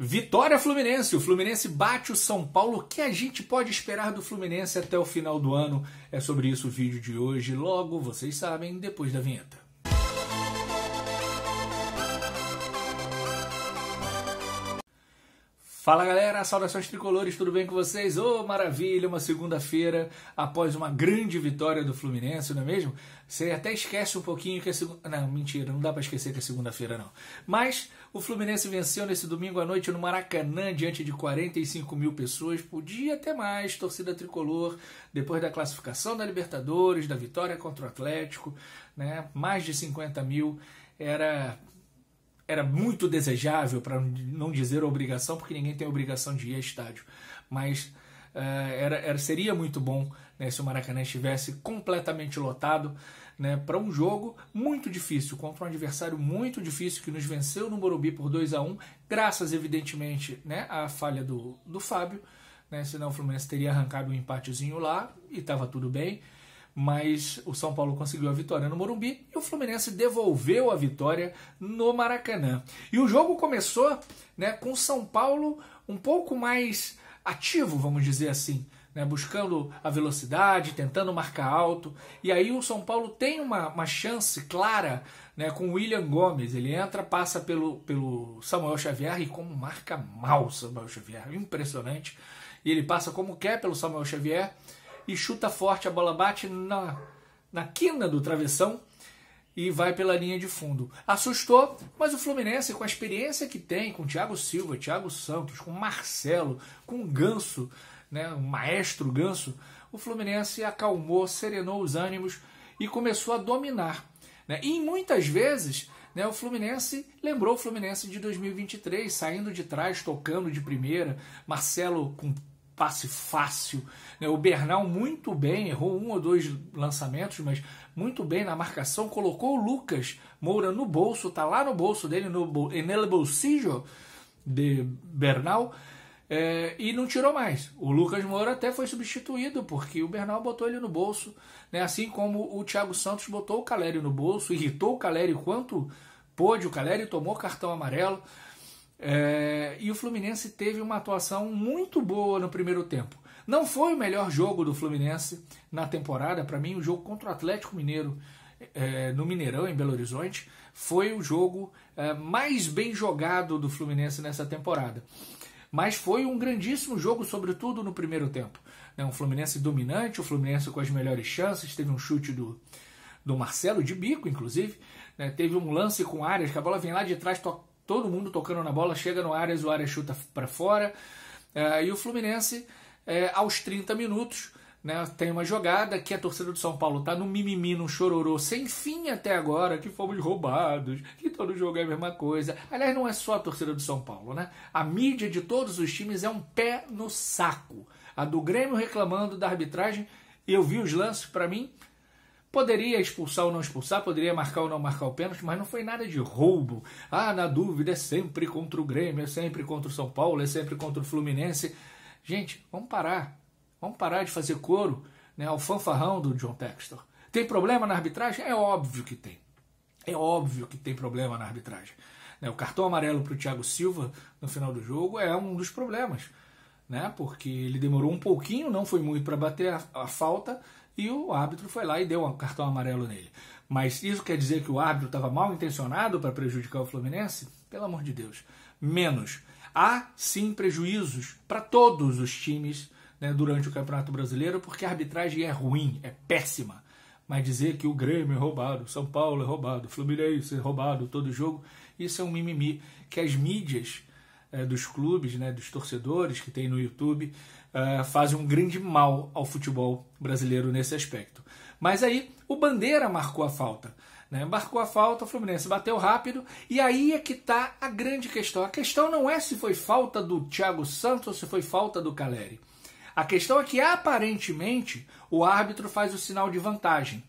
Vitória Fluminense. O Fluminense bate o São Paulo. O que a gente pode esperar do Fluminense até o final do ano? É sobre isso o vídeo de hoje. Logo, vocês sabem, depois da vinheta. Fala galera, saudações tricolores, tudo bem com vocês? Ô, maravilha, uma segunda-feira após uma grande vitória do Fluminense, não é mesmo? Você até esquece um pouquinho que é segunda... Não, mentira, não dá pra esquecer que é segunda-feira não. Mas o Fluminense venceu nesse domingo à noite no Maracanã diante de 45 mil pessoas. Podia ter mais, torcida tricolor, depois da classificação da Libertadores, da vitória contra o Atlético, né? Mais de 50 mil, era muito desejável, para não dizer obrigação, porque ninguém tem obrigação de ir a estádio. Mas seria muito bom, né, se o Maracanã estivesse completamente lotado, né, para um jogo muito difícil, contra um adversário muito difícil que nos venceu no Morumbi por 2-1, graças, evidentemente, né, à falha do Fábio. Né, senão o Fluminense teria arrancado um empatezinho lá e estava tudo bem. Mas o São Paulo conseguiu a vitória no Morumbi e o Fluminense devolveu a vitória no Maracanã. E o jogo começou, né, com o São Paulo um pouco mais ativo, vamos dizer assim, né, buscando a velocidade, tentando marcar alto. E aí o São Paulo tem uma chance clara, né, com o William Gomes. Ele entra, passa pelo Samuel Xavier e como marca mal o Samuel Xavier, impressionante. E ele passa como quer pelo Samuel Xavier e chuta forte, a bola bate na quina do travessão e vai pela linha de fundo. Assustou, mas o Fluminense, com a experiência que tem, com Thiago Silva, Thiago Santos, com Marcelo, com Ganso, né, o maestro Ganso, o Fluminense acalmou, serenou os ânimos e começou a dominar. Né? E muitas vezes, né, o Fluminense lembrou o Fluminense de 2023, saindo de trás, tocando de primeira, Marcelo com passe fácil, né? O Bernal muito bem, errou um ou dois lançamentos, mas muito bem na marcação, colocou o Lucas Moura no bolso, tá lá no bolso dele, nel bolsillo de Bernal, e não tirou mais. O Lucas Moura até foi substituído, porque o Bernal botou ele no bolso, né? Assim como o Thiago Santos botou o Caleri no bolso, irritou o Caleri quanto pôde, o Caleri tomou cartão amarelo. E o Fluminense teve uma atuação muito boa no primeiro tempo. Não foi o melhor jogo do Fluminense na temporada. Para mim, o jogo contra o Atlético Mineiro no Mineirão, em Belo Horizonte, foi o jogo mais bem jogado do Fluminense nessa temporada. Mas foi um grandíssimo jogo, sobretudo no primeiro tempo. Um Fluminense dominante, o Fluminense com as melhores chances. Teve um chute do Marcelo, de bico, inclusive. Teve um lance com Arias, que a bola vem lá de trás, todo mundo tocando na bola, chega no Arias, o Arias chuta para fora. E o Fluminense, aos 30 minutos, né, tem uma jogada que a torcida do São Paulo está no mimimi, no chororô, sem fim até agora, que fomos roubados, que todo jogo é a mesma coisa. Aliás, não é só a torcida do São Paulo, né? A mídia de todos os times é um pé no saco. A do Grêmio reclamando da arbitragem, eu vi os lances, para mim, poderia expulsar ou não expulsar, poderia marcar ou não marcar o pênalti, mas não foi nada de roubo. Na dúvida, é sempre contra o Grêmio, é sempre contra o São Paulo, é sempre contra o Fluminense. Gente, vamos parar. Vamos parar de fazer coro, né, ao fanfarrão do John Textor. Tem problema na arbitragem? É óbvio que tem. É óbvio que tem problema na arbitragem. O cartão amarelo para o Thiago Silva no final do jogo é um dos problemas, né, porque ele demorou um pouquinho, não foi muito para bater a falta, e o árbitro foi lá e deu um cartão amarelo nele. Mas isso quer dizer que o árbitro estava mal intencionado para prejudicar o Fluminense? Pelo amor de Deus. Menos. Há, sim, prejuízos para todos os times, né, durante o Campeonato Brasileiro, porque a arbitragem é ruim, é péssima. Mas dizer que o Grêmio é roubado, São Paulo é roubado, o Fluminense é roubado todo jogo, isso é um mimimi que as mídias dos clubes, né, dos torcedores que tem no YouTube, fazem um grande mal ao futebol brasileiro nesse aspecto. Mas aí o Bandeira marcou a falta. Marcou a falta, o Fluminense bateu rápido, e aí é que está a grande questão. A questão não é se foi falta do Thiago Santos ou se foi falta do Caleri. A questão é que, aparentemente, o árbitro faz o sinal de vantagem.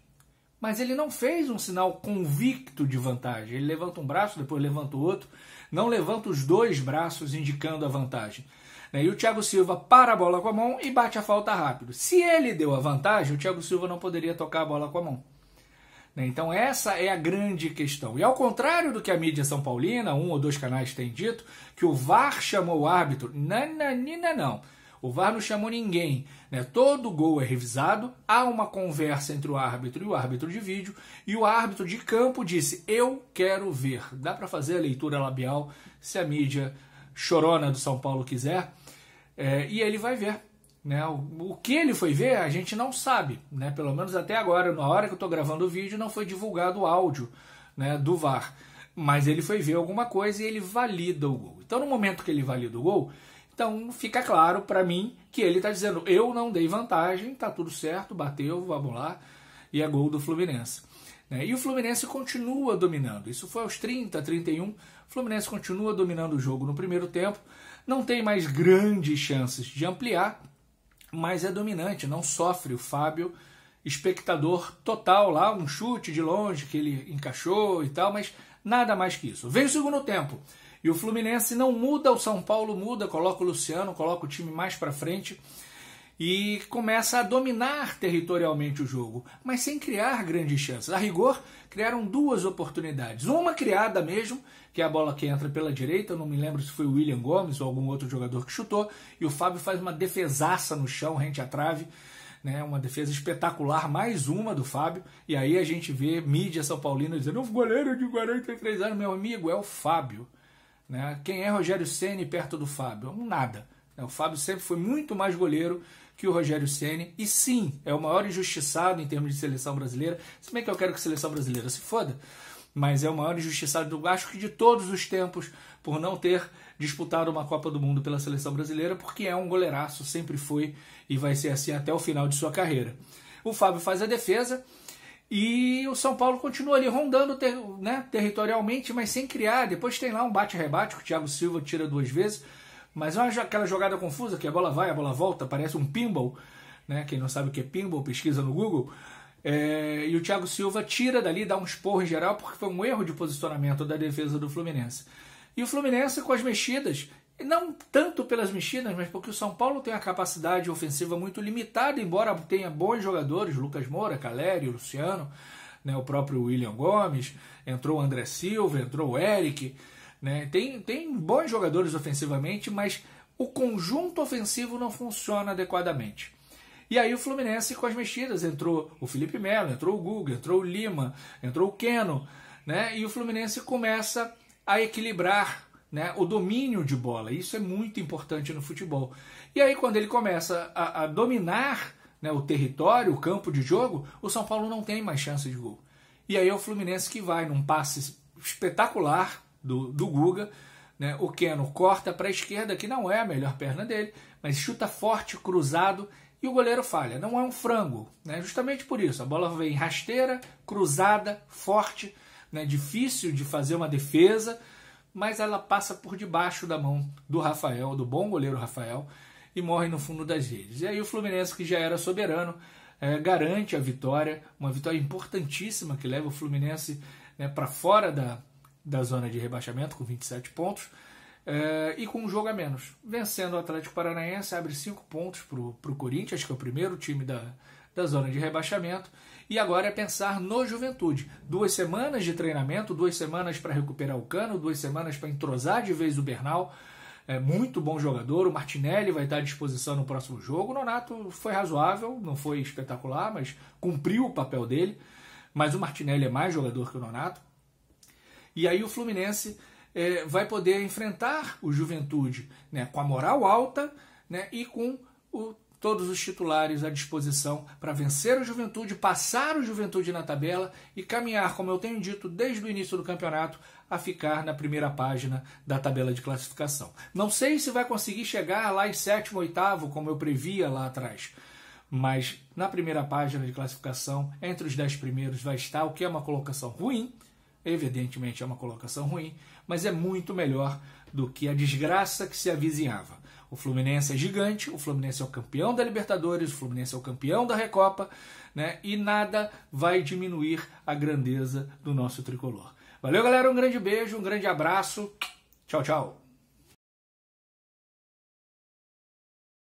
Mas ele não fez um sinal convicto de vantagem. Ele levanta um braço, depois levanta o outro. Não levanta os dois braços indicando a vantagem. E o Thiago Silva para a bola com a mão e bate a falta rápido. Se ele deu a vantagem, o Thiago Silva não poderia tocar a bola com a mão. né? Então essa é a grande questão. E ao contrário do que a mídia são paulina, 1 ou 2 canais têm dito, que o VAR chamou o árbitro, não. O VAR não chamou ninguém, né? Todo gol é revisado, há uma conversa entre o árbitro e o árbitro de vídeo, e o árbitro de campo disse, eu quero ver. Dá para fazer a leitura labial, se a mídia chorona do São Paulo quiser, e ele vai ver. Né? O que ele foi ver, a gente não sabe, né? Pelo menos até agora, na hora que eu estou gravando o vídeo, não foi divulgado o áudio, né, do VAR. Mas ele foi ver alguma coisa e ele valida o gol. Então, no momento que ele valida o gol, então fica claro para mim que ele está dizendo, eu não dei vantagem, tá tudo certo, bateu, vamos lá, e é gol do Fluminense. Né? E o Fluminense continua dominando. Isso foi aos 30, 31. O Fluminense continua dominando o jogo no primeiro tempo. Não tem mais grandes chances de ampliar, mas é dominante, não sofre. O Fábio, espectador total lá, um chute de longe que ele encaixou e tal, mas nada mais que isso. Vem o segundo tempo e o Fluminense não muda, o São Paulo muda, coloca o Luciano, coloca o time mais para frente e começa a dominar territorialmente o jogo, mas sem criar grandes chances. A rigor, criaram 2 oportunidades. Uma criada mesmo, que é a bola que entra pela direita, eu não me lembro se foi o William Gomes ou algum outro jogador que chutou, e o Fábio faz uma defesaça no chão, rente à trave, né, uma defesa espetacular, mais uma do Fábio, e aí a gente vê mídia são paulina dizendo, o goleiro de 43 anos, meu amigo, é o Fábio. Né? Quem é Rogério Ceni perto do Fábio? Nada. O Fábio sempre foi muito mais goleiro que o Rogério Ceni, e sim, é o maior injustiçado em termos de seleção brasileira, se bem que eu quero que a seleção brasileira se foda, mas é o maior injustiçado, acho que de todos os tempos, por não ter disputado uma Copa do Mundo pela seleção brasileira, porque é um goleiraço, sempre foi e vai ser assim até o final de sua carreira. O Fábio faz a defesa e o São Paulo continua ali rondando territorialmente, mas sem criar. Depois tem lá um bate-rebate que o Thiago Silva tira 2 vezes, mas aquela jogada confusa que a bola vai, a bola volta, parece um pinball, né? Quem não sabe o que é pinball, pesquisa no Google. E o Thiago Silva tira dali, dá um esporro em geral, porque foi um erro de posicionamento da defesa do Fluminense. E o Fluminense com as mexidas, não tanto pelas mexidas, mas porque o São Paulo tem uma capacidade ofensiva muito limitada, embora tenha bons jogadores, Lucas Moura, Caleri, Luciano, né, o próprio William Gomes, entrou o André Silva, entrou o Eric, né, tem bons jogadores ofensivamente, mas o conjunto ofensivo não funciona adequadamente. E aí o Fluminense com as mexidas, entrou o Felipe Melo, entrou o Guga, entrou o Lima, entrou o Keno, né? E o Fluminense começa a equilibrar, né, o domínio de bola. Isso é muito importante no futebol. E aí quando ele começa a dominar, né, o território, o campo de jogo, o São Paulo não tem mais chance de gol. E aí é o Fluminense que vai num passe espetacular do Guga, né? O Keno corta para a esquerda, que não é a melhor perna dele, mas chuta forte, cruzado, e o goleiro falha. Não é um frango, né? Justamente por isso. A bola vem rasteira, cruzada, forte, né? Difícil de fazer uma defesa, mas ela passa por debaixo da mão do Rafael, do bom goleiro Rafael, e morre no fundo das redes. E aí o Fluminense, que já era soberano, garante a vitória, uma vitória importantíssima que leva o Fluminense, né, para fora da zona de rebaixamento, com 27 pontos, e com um jogo a menos. Vencendo o Atlético Paranaense, abre 5 pontos para o Corinthians, que é o primeiro time da zona de rebaixamento, e agora é pensar no Juventude. 2 semanas de treinamento, 2 semanas para recuperar o Cano, 2 semanas para entrosar de vez o Bernal, muito bom jogador, o Martinelli vai estar à disposição no próximo jogo. O Nonato foi razoável, não foi espetacular, mas cumpriu o papel dele, mas o Martinelli é mais jogador que o Nonato. E aí o Fluminense vai poder enfrentar o Juventude, né, com a moral alta, né, e com todos os titulares à disposição para vencer o Juventude, passar o Juventude na tabela e caminhar, como eu tenho dito desde o início do campeonato, a ficar na primeira página da tabela de classificação. Não sei se vai conseguir chegar lá em 7º, 8º, como eu previa lá atrás, mas na primeira página de classificação, entre os 10 primeiros vai estar, o que é uma colocação ruim. Evidentemente é uma colocação ruim, mas é muito melhor do que a desgraça que se avizinhava. O Fluminense é gigante, o Fluminense é o campeão da Libertadores, o Fluminense é o campeão da Recopa, né? E nada vai diminuir a grandeza do nosso tricolor. Valeu, galera, um grande beijo, um grande abraço. Tchau, tchau.